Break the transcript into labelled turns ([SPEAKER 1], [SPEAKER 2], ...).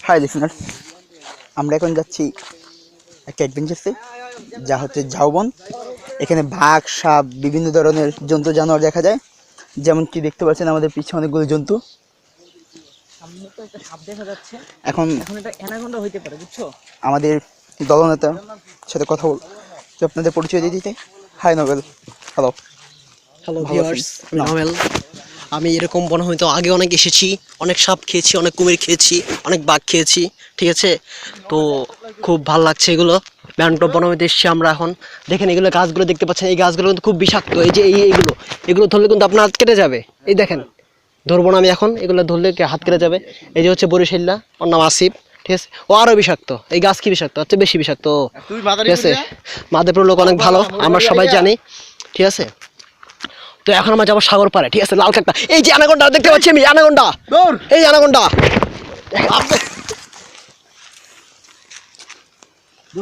[SPEAKER 1] High listener, আমরা এখন যাচ্ছি একটা অ্যাডভেঞ্চারসে, যা হচ্ছে ঝাউবন। এখানে বাঘ, সাপ, বিভিন্ন ধরনের জন্তু জানোয়ার দেখা যায়। যেমন কি দেখতে পাচ্ছেন আমাদের পিছনে অনেকগুলো জন্তু।
[SPEAKER 2] সামনে তো একটা সাপ দেখা যাচ্ছে।
[SPEAKER 1] এখন
[SPEAKER 2] এটা অ্যানাকোন্ডা হইতে পারে, বুঝছো?
[SPEAKER 1] আমাদের দলনেতার সাথে কথা বল, তো আপনাদের পরিচয় দিয়ে দিতে। Hi Nobel. Hello.
[SPEAKER 3] Hello viewers, Nobel. আমি এরকম বনভূমিতে আগে অনেক এসেছি, অনেক সাপ খেয়েছি, অনেক কুমির খেয়েছি, অনেক বাঘ খেয়েছি, ঠিক আছে? তো খুব ভালো লাগছে এগুলো। ব্যান্ডটপ বনভূমিতে এসেছি আমরা এখন। দেখেন এগুলো গাছগুলো দেখতে পাচ্ছেন, এই গাছগুলো কিন্তু খুব বিষাক্ত। এই যে এগুলো ধরলে কিন্তু আপনার হাত কেটে যাবে। এই দেখেন, ধরবো না আমি এখন, এগুলো ধরলে হাত কেটে যাবে। এই যে হচ্ছে বরিশাল্লা, ওর নাম আসিফ, ঠিক আছে? ও আরও বিষাক্ত। এই গাছ কি বিষাক্ত, হচ্ছে বেশি বিষাক্ত, ঠিক আছে? মাদারীপুরের লোক অনেক ভালো, আমরা সবাই জানি, ঠিক আছে? তো এখন আমরা যাবো সাগর পাড়ে, ঠিক আছে? লাল কাঁকড়া, এই যে অ্যানাকোন্ডা দেখতে পাচ্ছি আমি, অ্যানাকোন্ডা, এই অ্যানাকোন্ডা।